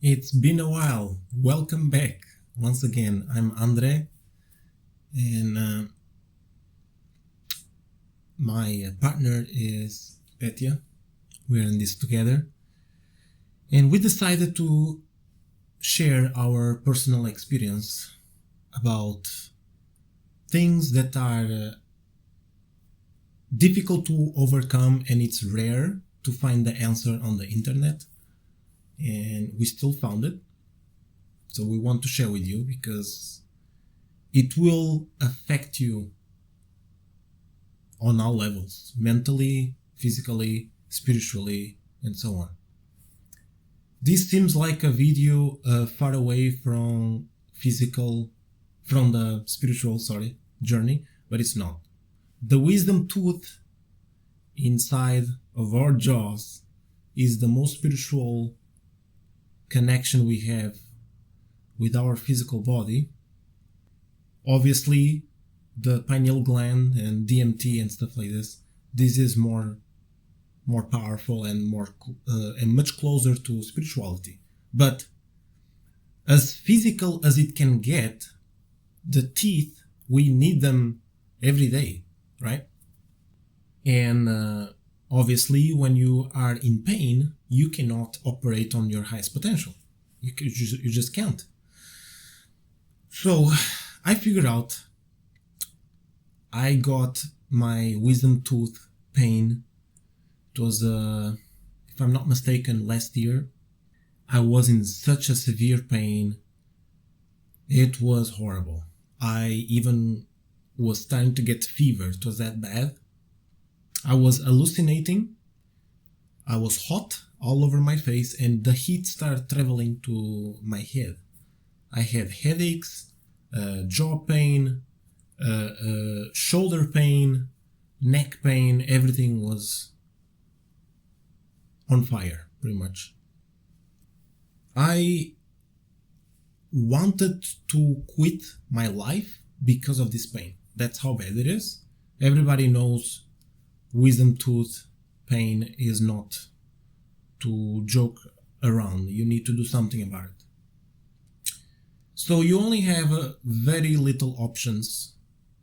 It's been a while. Welcome back. Once again, I'm Andre, and my partner is Petya. We're in this together, and we decided to share our personal experience about things that are difficult to overcome, and it's rare to find the answer on the internet, and we still found it. So we want to share with you because it will affect you on all levels: mentally, physically, spiritually, and so on. This seems like a video far away from the spiritual journey, but it's not. The wisdom tooth inside of our jaws is the most spiritual connection we have with our physical body. Obviously, the pineal gland and DMT and stuff like this is more powerful and and much closer to spirituality. But as physical as it can get, the teeth, we need them every day, right? And obviously, when you are in pain, you cannot operate on your highest potential. You just can't. So I figured out I got my wisdom tooth pain. It was, if I'm not mistaken, last year. I was in such a severe pain. It was horrible. I even was starting to get fever. It was that bad. I was hallucinating. I was hot all over my face, and the heat started traveling to my head. I had headaches, jaw pain, shoulder pain, neck pain. Everything was on fire, pretty much. I wanted to quit my life because of this pain. That's how bad it is. Everybody knows wisdom tooth pain is not to joke around. You need to do something about it. So you only have very little options,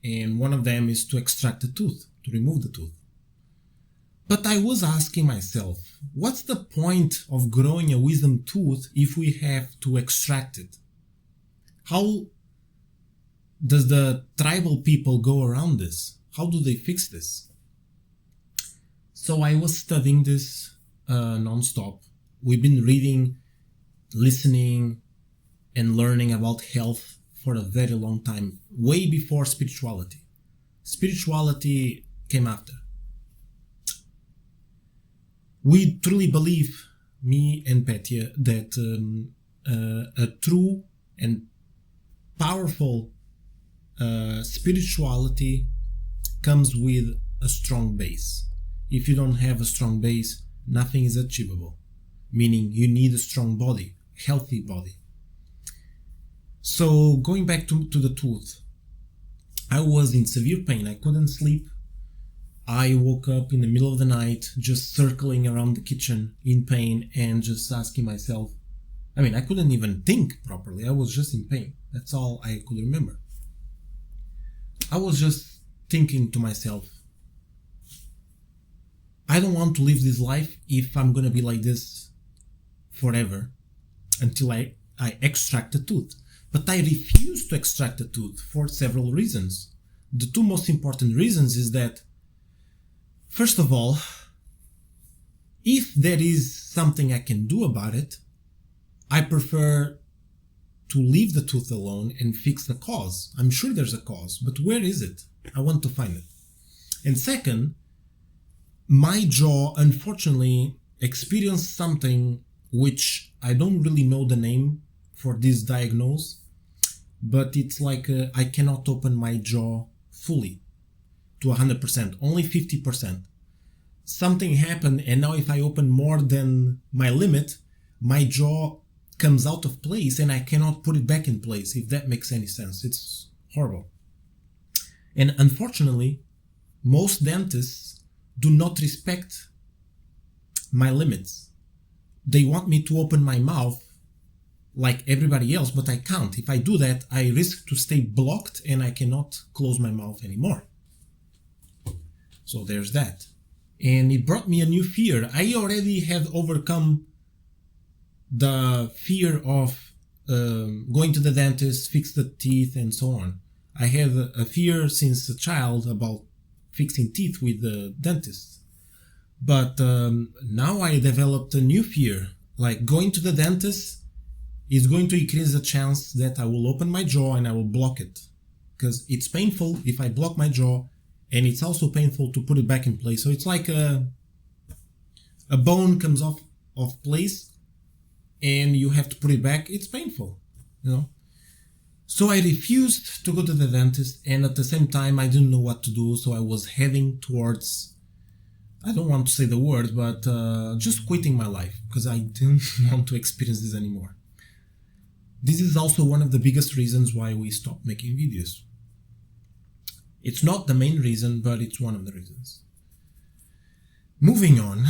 and one of them is to extract the tooth, to remove the tooth. But I was asking myself, what's the point of growing a wisdom tooth if we have to extract it? How does the tribal people go around this? How do they fix this? So I was studying this non-stop. We've been reading, listening, and learning about health for a very long time, way before spirituality. Spirituality came after. We truly believe, me and Petya, that a true and powerful spirituality comes with a strong base. If you don't have a strong base, nothing is achievable. Meaning you need a strong body, healthy body. So going back to the tooth, I was in severe pain. I couldn't sleep. I woke up in the middle of the night, just circling around the kitchen in pain and just asking myself, I couldn't even think properly. I was just in pain. That's all I could remember. I was just thinking to myself, I don't want to live this life if I'm going to be like this forever until I extract the tooth. But I refuse to extract the tooth for several reasons. The two most important reasons is that, first of all, if there is something I can do about it, I prefer to leave the tooth alone and fix the cause. I'm sure there's a cause, but where is it? I want to find it. And second, my jaw unfortunately experienced something which I don't really know the name for this diagnosis, but it's like I cannot open my jaw fully to 100%, only 50%. Something happened, and now if I open more than my limit, my jaw comes out of place and I cannot put it back in place, if that makes any sense. It's horrible. And unfortunately, most dentists do not respect my limits. They want me to open my mouth like everybody else, but I can't. If I do that, I risk to stay blocked and I cannot close my mouth anymore. So there's that. And it brought me a new fear. I already had overcome the fear of going to the dentist, fix the teeth, and so on. I had a fear since a child about fixing teeth with the dentist. But now I developed a new fear. Like going to the dentist is going to increase the chance that I will open my jaw and I will block it. Because it's painful if I block my jaw, and it's also painful to put it back in place. So it's like a bone comes off of place and you have to put it back. It's painful, you know. So I refused to go to the dentist, and at the same time I didn't know what to do. So I was heading towards, I don't want to say the word, but just quitting my life because I didn't want to experience this anymore. This is also one of the biggest reasons why we stopped making videos. It's not the main reason, but it's one of the reasons. Moving on,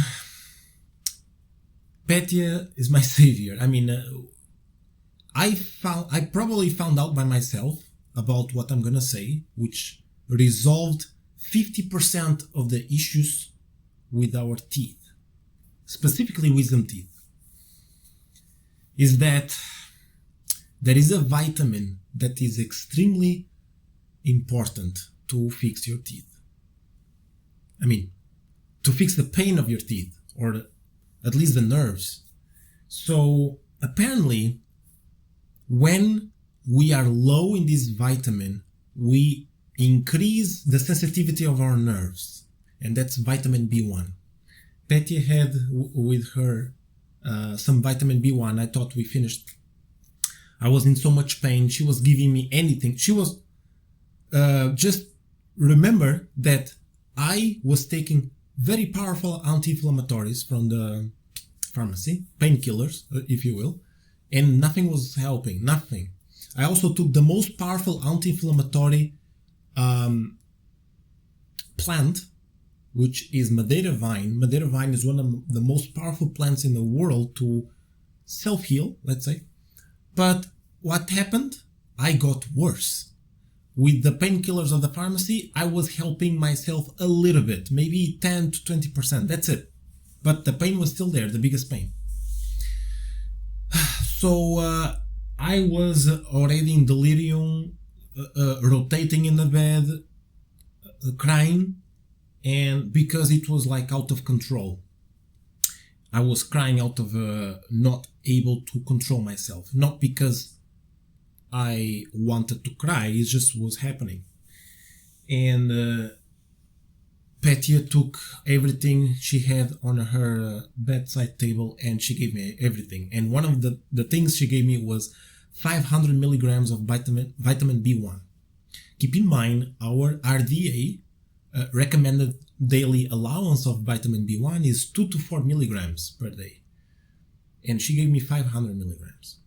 Petya is my savior. I mean, I probably found out by myself about what I'm gonna say, which resolved 50% of the issues with our teeth, specifically wisdom teeth, is that there is a vitamin that is extremely important to fix your teeth. I mean, to fix the pain of your teeth, or at least the nerves. So apparently, when we are low in this vitamin, we increase the sensitivity of our nerves, and that's vitamin B1. Petya had with her some vitamin B1. I thought we finished. I was in so much pain. She was giving me anything. She was just remember that I was taking very powerful anti-inflammatories from the pharmacy, painkillers, if you will, and nothing was helping, nothing. I also took the most powerful anti-inflammatory plant, which is Madeira vine. Madeira vine is one of the most powerful plants in the world to self-heal, let's say. But what happened? I got worse. With the painkillers of the pharmacy, I was helping myself a little bit, maybe 10 to 20%, that's it. But the pain was still there, the biggest pain. So I was already in delirium, rotating in the bed, crying, and because it was like out of control. I was crying out of not able to control myself, not because I wanted to cry, it just was happening. And Petya took everything she had on her bedside table and she gave me everything. And one of the things she gave me was 500 milligrams of vitamin B1. Keep in mind, our RDA recommended daily allowance of vitamin B1 is 2 to 4 milligrams per day. And she gave me 500 milligrams.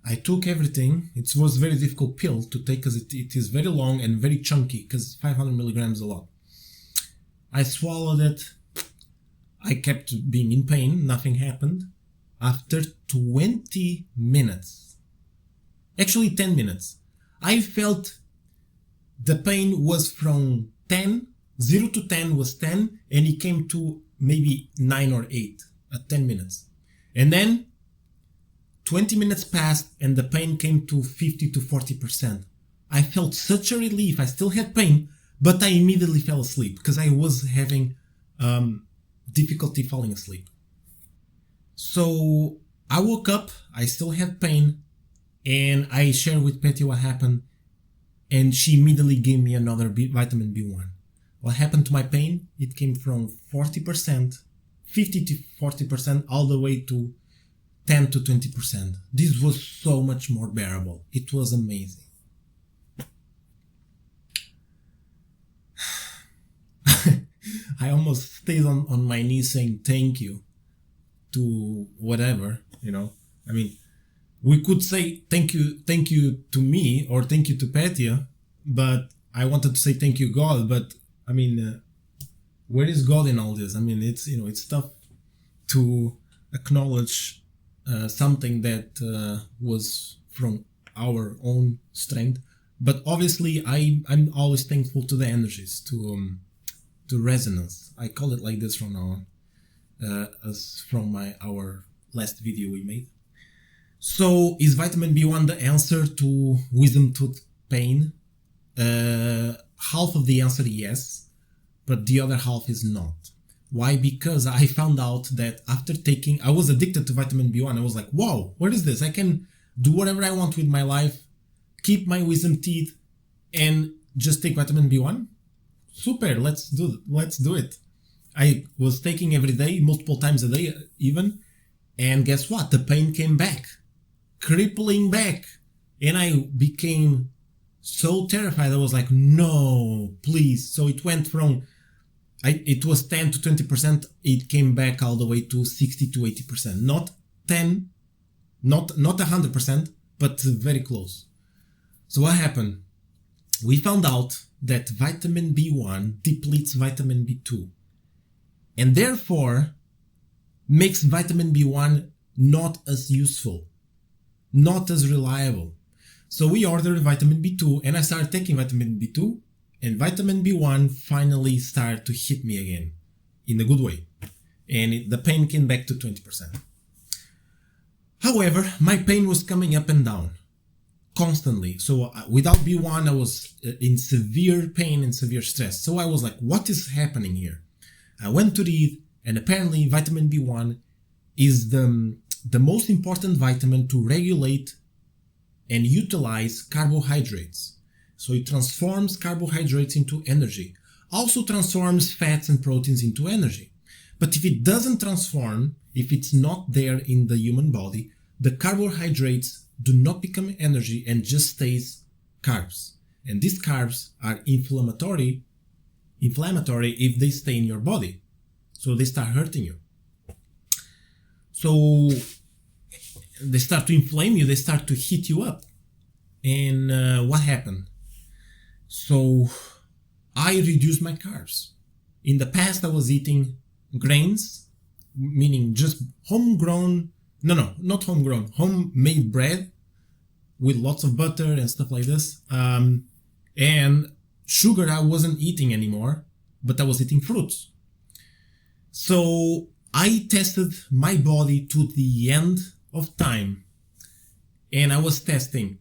I took everything. It was a very difficult pill to take because it is very long and very chunky, because 500 milligrams is a lot. I swallowed it. I kept being in pain. Nothing happened. After 20 minutes, actually 10 minutes, I felt the pain was from 10, 0 to 10 was 10, and it came to maybe 9 or 8 at 10 minutes. And then 20 minutes passed and the pain came to 50 to 40%. I felt such a relief. I still had pain, but I immediately fell asleep because I was having difficulty falling asleep. So I woke up, I still had pain, and I shared with Petya what happened, and she immediately gave me another vitamin B1. What happened to my pain? It came from 40%, 50 to 40%, all the way to 10 to 20%. This was so much more bearable. It was amazing. I almost stayed on my knees saying thank you to whatever, you know. I mean, we could say thank you to me or thank you to Petya, but I wanted to say thank you God, but I mean, where is God in all this? I mean, it's, you know, it's tough to acknowledge something that was from our own strength. But obviously, I'm always thankful to the energies, to resonance. I call it like this from now on, as from our last video we made. So, is vitamin B1 the answer to wisdom tooth pain? Half of the answer yes, but the other half is not. Why? Because I found out that after taking, I was addicted to vitamin B1. I was like, wow, what is this? I can do whatever I want with my life, keep my wisdom teeth, and just take vitamin B1? Super, let's do it. I was taking every day, multiple times a day even, and guess what? The pain came back, crippling back, and I became so terrified. I was like, no, please. So it went from, it was 10 to 20%. It came back all the way to 60 to 80%. Not 10, not 100%, but very close. So what happened? We found out that vitamin B1 depletes vitamin B2 and therefore makes vitamin B1 not as useful, not as reliable. So we ordered vitamin B2 and I started taking vitamin B2, and vitamin B1 finally started to hit me again in a good way. And the pain came back to 20%. However, my pain was coming up and down constantly. So without B1, I was in severe pain and severe stress. So I was like, what is happening here? I went to read, and apparently vitamin B1 is the most important vitamin to regulate and utilize carbohydrates. So it transforms carbohydrates into energy, also transforms fats and proteins into energy. But if it doesn't transform, if it's not there in the human body, the carbohydrates do not become energy and just stays carbs. And these carbs are inflammatory if they stay in your body. So they start hurting you. So they start to inflame you, they start to heat you up. And what happened? So I reduced my carbs. In the past, I was eating grains, meaning just homemade bread with lots of butter and stuff like this. And sugar I wasn't eating anymore, but I was eating fruits. So I tested my body to the end of time, and I was testing.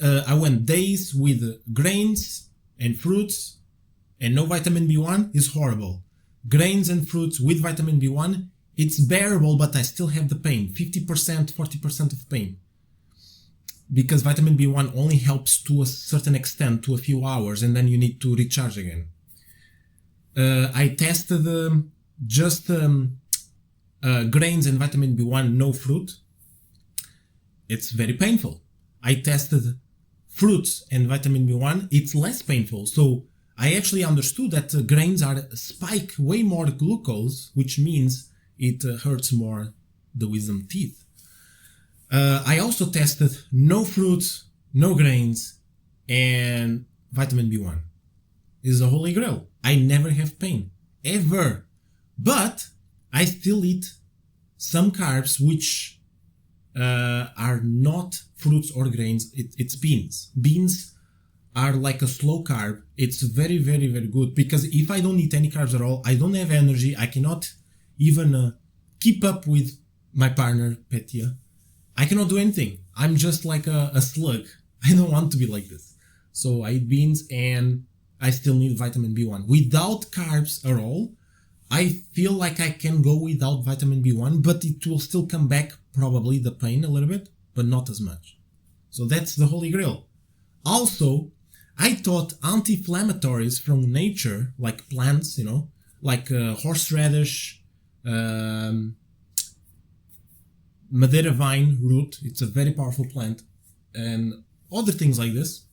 I went days with grains and fruits and no vitamin B1 is horrible. Grains and fruits with vitamin B1, it's bearable, but I still have the pain, 50%, 40% of pain. Because vitamin B1 only helps to a certain extent, to a few hours, and then you need to recharge again. I tested just grains and vitamin B1, no fruit. It's very painful. I tested fruits and vitamin B1, it's less painful. So I actually understood that grains spike way more glucose, which means it hurts more the wisdom teeth. I also tested no fruits, no grains, and vitamin B1. This is the holy grail. I never have pain, ever. But I still eat some carbs which are not fruits or grains. It's beans. Beans are like a slow carb. It's very, very, very good, because if I don't eat any carbs at all, I don't have energy. I cannot even keep up with my partner, Petya. I cannot do anything. I'm just like a slug. I don't want to be like this. So I eat beans and I still need vitamin B1. Without carbs at all, I feel like I can go without vitamin B1, but it will still come back, probably the pain a little bit, but not as much. So that's the holy grail. Also, I thought anti-inflammatories from nature, like plants, like horseradish, Madeira vine root, it's a very powerful plant, and other things like this,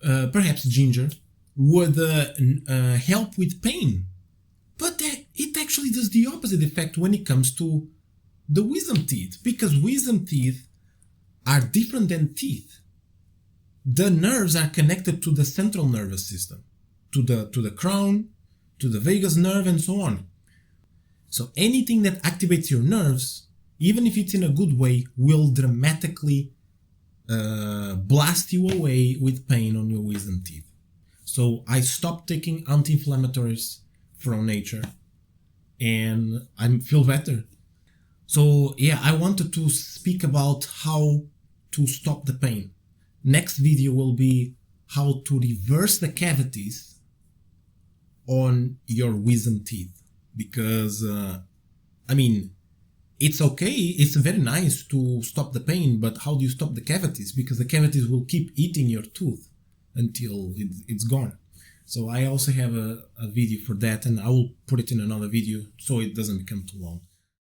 perhaps ginger, would help with pain. But it actually does the opposite effect when it comes to the wisdom teeth, because wisdom teeth are different than teeth. The nerves are connected to the central nervous system, to the crown, to the vagus nerve, and so on. So anything that activates your nerves even if it's in a good way, will dramatically blast you away with pain on your wisdom teeth. So I stopped taking anti-inflammatories from nature and I feel better. So yeah, I wanted to speak about how to stop the pain. Next video will be how to reverse the cavities on your wisdom teeth, because it's okay, it's very nice to stop the pain, but how do you stop the cavities? Because the cavities will keep eating your tooth until it's gone. So I also have a video for that, and I will put it in another video so it doesn't become too long.